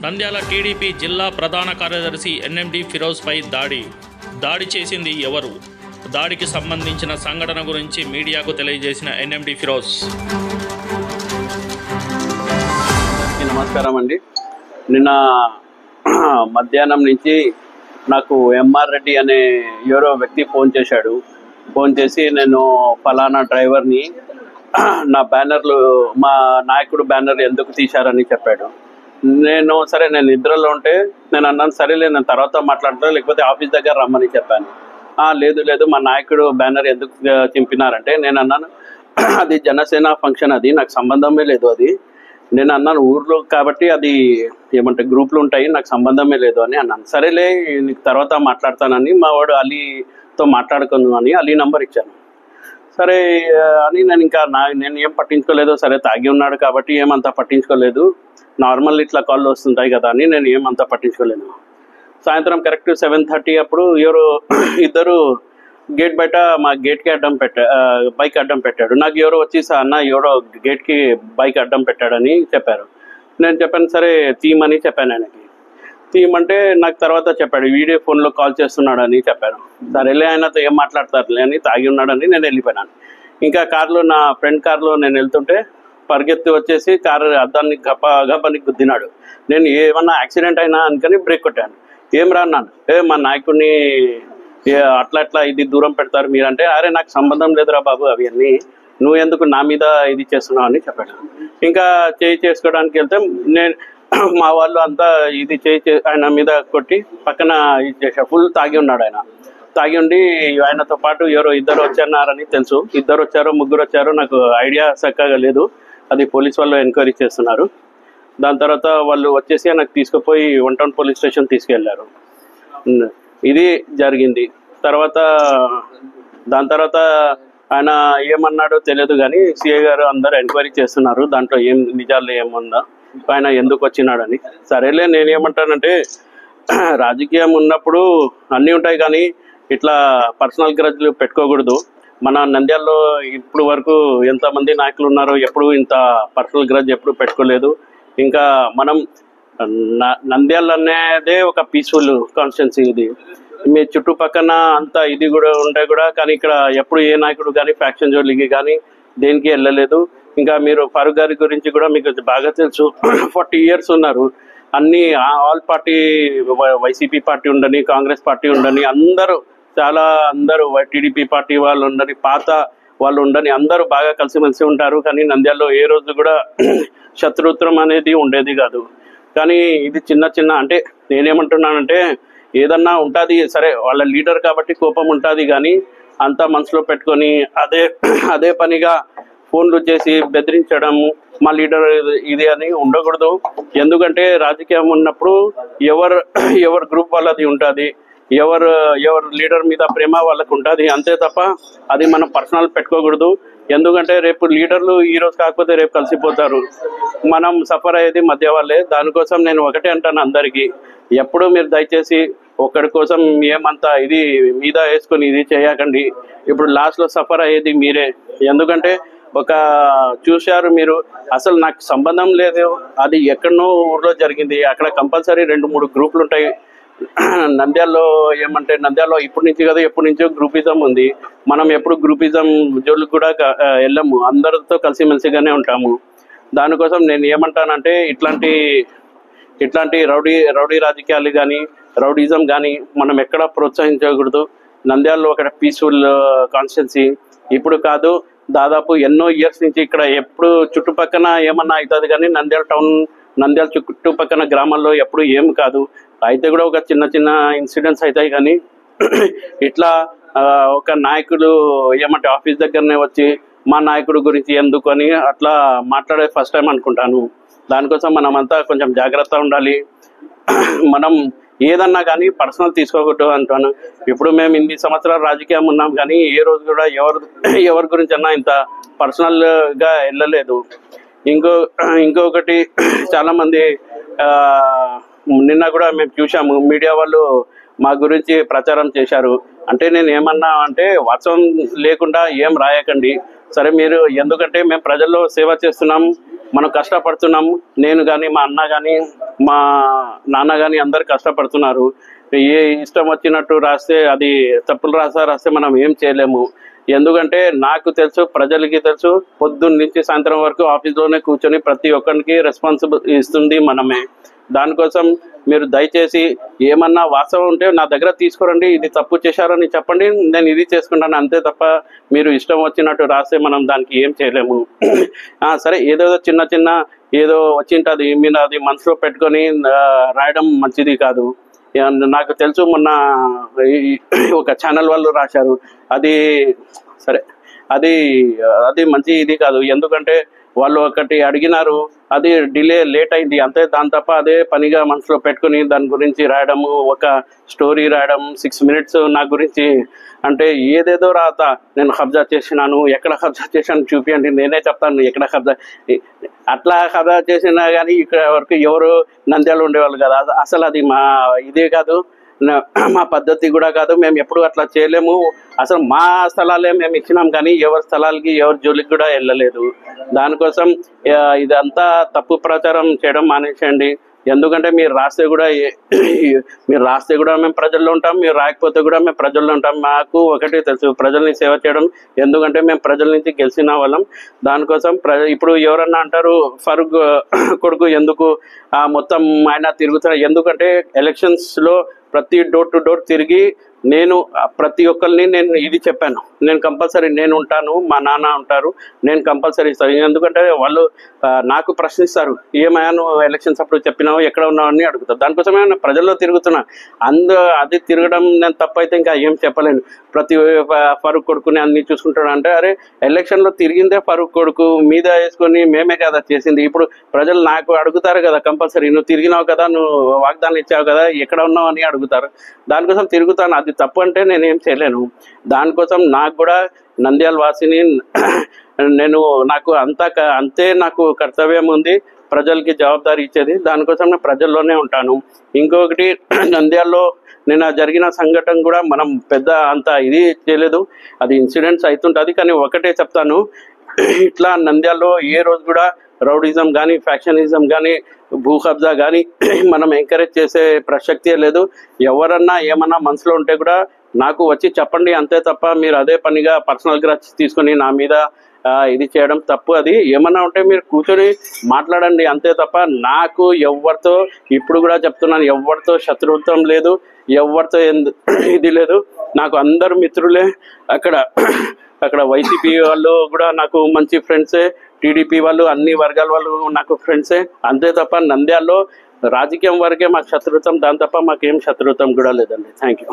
Nandyal TDP జిల్లా ప్రధాన కార్యదర్శి ఎన్ఎండి ఫిరోజ్పై దాడి చేసింది ఎవరు? దాడికి సంబంధించిన సంఘటన గురించి మీడియాకు తెలియజేసిన ఎన్ఎండి ఫిరోజ్. నమస్కారం అండి. నిన్న మధ్యాహ్నం నుంచి నాకు ఎంఆర్ రెడ్డి అనే ఎవరో వ్యక్తి ఫోన్ చేసి నేను ఫలానా డ్రైవర్ని, నా బ్యానర్లు, మా నాయకుడు బ్యానర్ ఎందుకు తీశారని చెప్పాడు. నేను నిద్రలో ఉంటే నేను అన్నాను, సరేలే నేను తర్వాత మాట్లాడతాను, లేకపోతే ఆఫీస్ దగ్గర రమ్మని చెప్పాను. లేదు మా నాయకుడు బ్యానర్ ఎందుకు చింపినారంటే నేను అన్నాను, అది జనసేన ఫంక్షన్, అది నాకు సంబంధమే లేదు. అది నేను అన్నాను ఊర్లో కాబట్టి అది ఏమంటే గ్రూపులు ఉంటాయి, నాకు సంబంధమే లేదు అని అన్నాను. సరేలే నీకు తర్వాత మాట్లాడతానని మా వాడు అలీతో మాట్లాడుకున్నాను అని అలీ నంబర్ ఇచ్చాను. సరే అని నేను ఏం పట్టించుకోలేదు. సరే తాగి ఉన్నాడు కాబట్టి ఏమంతా పట్టించుకోలేదు, నార్మల్ ఇట్లా కాళ్ళు వస్తుంటాయి కదా అని నేను ఏమంతా పట్టించుకోలేదు. సాయంత్రం కరెక్ట్ 7:30 అప్పుడు ఇద్దరు గేట్ బయట మా గేట్కి బైక్ అడ్డం పెట్టాడు. నాకు ఎవరో వచ్చి అన్న ఎవరో గేట్కి బైక్ అడ్డం పెట్టాడని చెప్పారు. నేను చెప్పాను, సరే తీయమని చెప్పాను. ఆయనకి తీయమంటే నాకు తర్వాత చెప్పాడు వీడియో ఫోన్లో కాల్ చేస్తున్నాడు అని చెప్పాను. సరేలే ఆయనతో ఏం మాట్లాడతారులే అని, తాగి ఉన్నాడని నేను వెళ్ళిపోయినాను. ఇంకా కార్లో, నా ఫ్రెండ్ కార్లో నేను వెళ్తుంటే పరిగెత్తి వచ్చేసి కారు అద్దాన్ని గప్పని గుద్దినాడు. నేను ఏమన్నా యాక్సిడెంట్ అయినా అనుకని బ్రేక్ కొట్టాను. ఏం రాన్నాను, మా నాయకుడిని అట్లా ఇది దూరం పెడతారు మీరంటే, అరే నాకు సంబంధం లేదురా బాబు అవన్నీ, నువ్వు ఎందుకు నా మీద ఇది చేస్తున్నావు అని చెప్పాడు. ఇంకా చేసుకోవడానికి వెళ్తే మా వాళ్ళు అంతా ఇది ఆయన మీద కొట్టి పక్కన ఇది చేశారు. ఫుల్ తాగి ఉన్నాడు ఆయన. తాగి ఉండి ఆయనతో పాటు ఇద్దరు వచ్చారని తెలుసు. ఇద్దరు వచ్చారో ముగ్గురు వచ్చారో నాకు ఐడియా చక్కగా లేదు, అది పోలీస్ వాళ్ళు ఎంక్వైరీ చేస్తున్నారు. దాని తర్వాత వాళ్ళు వచ్చేసి నాకు తీసుకుపోయి 1 టౌన్ పోలీస్ స్టేషన్ తీసుకెళ్లారు. ఇది జరిగింది. దాని తర్వాత ఆయన ఏమన్నాడో తెలియదు కానీ సిఐ గారు అందరూ ఎంక్వైరీ చేస్తున్నారు, దాంట్లో ఏం నిజాలు ఏముందా, ఆయన ఎందుకు వచ్చినాడని. సరేలే నేనేమంటానంటే, రాజకీయం ఉన్నప్పుడు అన్నీ ఉంటాయి కానీ ఇట్లా పర్సనల్ గ్రజ్లు పెట్టుకోకూడదు. మన నంద్యాలలో ఇప్పుడు వరకు ఎంతమంది నాయకులు ఉన్నారో ఎప్పుడు ఇంత పర్సనల్ గ్రజ్ ఎప్పుడు పెట్టుకోలేదు. ఇంకా మనం నంద్యాల అనేదే ఒక పీస్ఫుల్ కాన్స్టిట్యున్సీ. ఇది మీ చుట్టుపక్కన అంతా ఇది కూడా ఉంటే కూడా కానీ ఇక్కడ ఎప్పుడు ఏ నాయకుడు కానీ ఫ్యాక్షన్ జోలికి కానీ దేనికి వెళ్ళలేదు. ఇంకా మీరు ఫారూక్ గారి గురించి కూడా మీకు బాగా తెలుసు, 40 years ఉన్నారు. అన్ని ఆల్ పార్టీ, వైసీపీ పార్టీ ఉండని, కాంగ్రెస్ పార్టీ ఉండని, అందరూ టీడీపీ పార్టీ వాళ్ళు ఉండని, పాత వాళ్ళు ఉండని, అందరూ బాగా కలిసిమెలిసి ఉంటారు. కానీ నంద్యాలలో ఏ రోజు కూడా శత్రుత్వం అనేది ఉండేది కాదు. కానీ ఇది చిన్న అంటే నేనేమంటున్నానంటే, ఏదన్నా ఉంటుంది సరే, వాళ్ళ లీడర్ కాబట్టి కోపం ఉంటుంది కానీ అంతా మనసులో పెట్టుకొని అదే పనిగా ఫోన్లు చేసి బెదిరించడము, మా లీడర్ ఇది అని ఉండకూడదు. ఎందుకంటే రాజకీయం ఉన్నప్పుడు ఎవరు గ్రూప్ వాళ్ళది ఉంటుంది, ఎవరు లీడర్ మీద ప్రేమ వాళ్ళకు ఉంటుంది, అంతే తప్ప అది మనం పర్సనల్ పెట్టుకోకూడదు. ఎందుకంటే రేపు లీడర్లు ఈరోజు కాకపోతే రేపు కలిసిపోతారు, మనం సఫర్ అయ్యేది మధ్య వాళ్ళే. దానికోసం నేను ఒకటే అంటాను అందరికీ, ఎప్పుడు మీరు దయచేసి ఒక్కడి కోసం ఏమంతా ఇది మీద వేసుకొని ఇది చేయకండి. ఇప్పుడు లాస్ట్లో సఫర్ అయ్యేది మీరే. ఎందుకంటే చూశారు మీరు, అసలు నాకు సంబంధం లేదు, అది ఎక్కడనో ఊర్లో జరిగింది, అక్కడ కంపల్సరీ 2-3 గ్రూపులు ఉంటాయి. నంద్యాలలో ఇప్పటి నుంచి కదా, ఎప్పటి నుంచో గ్రూపిజం ఉంది. మనం ఎప్పుడు గ్రూపిజం జోలికి కూడా వెళ్ళము, అందరితో కలిసిమెలిసిగానే ఉంటాము. దానికోసం నేను ఏమంటానంటే, ఇట్లాంటి రౌడీ రాజకీయాలు కానీ రౌడీజం కానీ మనం ఎక్కడ ప్రోత్సహించకూడదు. నంద్యాలలో ఒక పీస్ఫుల్ కాన్స్టిట్యున్సీ. ఇప్పుడు కాదు, దాదాపు ఎన్నో ఇయర్స్ నుంచి ఇక్కడ ఎప్పుడు చుట్టుపక్కన ఏమన్నా అవుతుంది కానీ నంద్యాల చుట్టుపక్కన గ్రామాల్లో ఎప్పుడు ఏం కాదు. అయితే కూడా ఒక చిన్న ఇన్సిడెంట్స్ అవుతాయి కానీ ఇట్లా ఒక నాయకుడు ఏమంటే ఆఫీస్ దగ్గరనే వచ్చి మా నాయకుడు గురించి ఎందుకు అని అట్లా మాట్లాడే ఫస్ట్ టైం అనుకుంటాను. దానికోసం మనమంతా కొంచెం జాగ్రత్త ఉండాలి. మనం ఏదన్నా కానీ పర్సనల్ తీసుకోకూడదు అంటాను. ఇప్పుడు మేము ఇన్ని సంవత్సరాలు రాజకీయం ఉన్నాం కానీ ఏ రోజు కూడా ఎవరి గురించి అన్నా ఇంత పర్సనల్గా వెళ్ళలేదు. ఇంకొకటి చాలామంది నిన్న కూడా మేము చూసాము, మీడియా వాళ్ళు మా గురించి ప్రచారం చేశారు. అంటే నేను ఏమన్నా అంటే, వాస్తవం లేకుండా ఏం రాయకండి. సరే మీరు, ఎందుకంటే మేము ప్రజల్లో సేవ చేస్తున్నాం, మనం కష్టపడుతున్నాము. నేను కానీ, మా అన్న కానీ, మా నాన్న కానీ అందరు కష్టపడుతున్నారు. ఏ ఇష్టం వచ్చినట్టు రాస్తే, అది తప్పులు రాస్తే మనం ఏం చేయలేము. ఎందుకంటే నాకు తెలుసు, ప్రజలకి తెలుసు, పొద్దున్న నుంచి సాయంత్రం వరకు ఆఫీస్లోనే కూర్చొని ప్రతి ఒక్కరికి రెస్పాన్సిబుల్ ఇస్తుంది మనమే. దానికోసం మీరు దయచేసి ఏమన్నా వాస్తవం ఉంటే నా దగ్గర తీసుకురండి, ఇది తప్పు చేశారని చెప్పండి, నేను ఇది చేసుకుంటాను, అంతే తప్ప మీరు ఇష్టం వచ్చినట్టు రాస్తే మనం దానికి ఏం చేయలేము. సరే, ఏదేదో చిన్న ఏదో వచ్చింటుంది, మీరు అది మనసులో పెట్టుకొని రాయడం మంచిది కాదు. నాకు తెలుసు, మొన్న ఒక ఛానల్ వాళ్ళు రాశారు, అది సరే, అది మంచి ఇది కాదు. ఎందుకంటే వాళ్ళు ఒకటి అడిగినారు, అది లేట్ అయింది అంతే. దాని తప్ప అదే పనిగా మనసులో పెట్టుకుని దాని గురించి రాయడము, ఒక స్టోరీ రాయడం 6 minutes నా గురించి అంటే ఏదేదో రాత. నేను కబ్జా చేసినాను, ఎక్కడ కబ్జా చేశాను చూపించండి, నేనే చెప్తాను ఎక్కడ కబ్జా. అట్లా కబ్జా చేసినా కానీ ఇక్కడ వరకు ఎవరు నంద్యాల ఉండేవాళ్ళు కదా. అసలు అది మా ఇదే కాదు, మా పద్ధతి కూడా కాదు. మేము ఎప్పుడు అట్లా చేయలేము. అసలు మా స్థలాలే మేము ఇచ్చినాం, కానీ ఎవరి స్థలాలకి ఎవరి జోలికి కూడా వెళ్ళలేదు. దానికోసం ఇదంతా తప్పు ప్రచారం చేయడం మానేసేయండి. ఎందుకంటే మీరు రాస్తే కూడా మేము ప్రజల్లో ఉంటాం, మీరు రాకపోతే కూడా మేము ప్రజల్లో ఉంటాం. మాకు ఒకటే తెలుసు, ప్రజల్ని సేవ చేయడం. ఎందుకంటే మేము ప్రజల నుంచి గెలిచిన వాళ్ళం. దానికోసం ఇప్పుడు ఎవరన్నా అంటారు, ఫరూక్ కొడుకు ఎందుకు మొత్తం ఆయన తిరుగుతున్నారు? ఎందుకంటే ఎలక్షన్స్లో ప్రతి డోర్ టు డోర్ తిరిగి నేను ప్రతి ఒక్కరిని నేను ఇది చెప్పాను, నేను కంపల్సరీ నేను ఉంటాను, మా నాన్న ఉంటారు, నేను కంపల్సరీ ఇస్తాను. ఎందుకంటే వాళ్ళు నాకు ప్రశ్నిస్తారు, ఏమయ్యా నువ్వు ఎలక్షన్స్ అప్పుడు చెప్పినావు, ఎక్కడ ఉన్నావు అని అడుగుతారు. దానికోసమే నేను ప్రజల్లో తిరుగుతున్నా. అది తిరగడం నేను తప్పైతే ఇంకా ఏం చెప్పలేను. ప్రతి ఫరూక్ కొడుకుని అన్ని చూసుకుంటాడు అంటే, అరే ఎలక్షన్లో తిరిగిందే ఫరూక్ కొడుకు మీద వేసుకొని మేమే కదా చేసింది. ఇప్పుడు ప్రజలు నాకు అడుగుతారు కదా, కంపల్సరీ నువ్వు తిరిగినావు కదా, నువ్వు వాగ్దానం ఇచ్చావు కదా, ఎక్కడ ఉన్నావు అని అడుగుతారు. దానికోసం తిరుగుతాను. అది తప్పు అంటే నేనేం చేయలేను. దానికోసం నాకు కూడా నంద్యాల వాసిని నాకు అంతే నాకు కర్తవ్యం ఉంది, ప్రజలకి జవాబుదారీ ఇచ్చేది. దానికోసం నేను ప్రజల్లోనే ఉంటాను. ఇంకొకటి, నంద్యాలలో నిన్న జరిగిన సంఘటన కూడా మనం పెద్ద అంత ఇది చేయలేదు, అది ఇన్సిడెంట్స్ అవుతుంటుంది. కానీ ఒకటే చెప్తాను, ఇట్లా నంద్యాలలో ఏ రోజు కూడా రౌడిజం కానీ, ఫ్యాక్షనిజం కానీ, భూ కబ్జా కానీ మనం ఎంకరేజ్ చేసే ప్రసక్తే లేదు. ఎవరన్నా ఏమన్నా మనసులో ఉంటే కూడా నాకు వచ్చి చెప్పండి, అంతే తప్ప మీరు అదే పనిగా పర్సనల్ గ్రడ్జ్ తీసుకొని నా మీద ఇది చేయడం తప్పు. అది ఏమన్నా ఉంటే మీరు కూర్చొని మాట్లాడండి, అంతే తప్ప నాకు ఎవరితో, ఇప్పుడు కూడా చెప్తున్నాను, ఎవరితో శత్రుత్వం లేదు, ఎవరితో ఇది లేదు. నాకు అందరు మిత్రులే. అక్కడ వైసీపీ వాళ్ళు కూడా నాకు మంచి ఫ్రెండ్సే, టీడీపీ వాళ్ళు, అన్ని వర్గాల వాళ్ళు నాకు ఫ్రెండ్సే. అంతే తప్ప నంద్యాలలో రాజకీయం వరకే మాకు శత్రుత్వం, దాని తప్ప మాకేం శత్రుత్వం కూడా లేదండి. Thank you.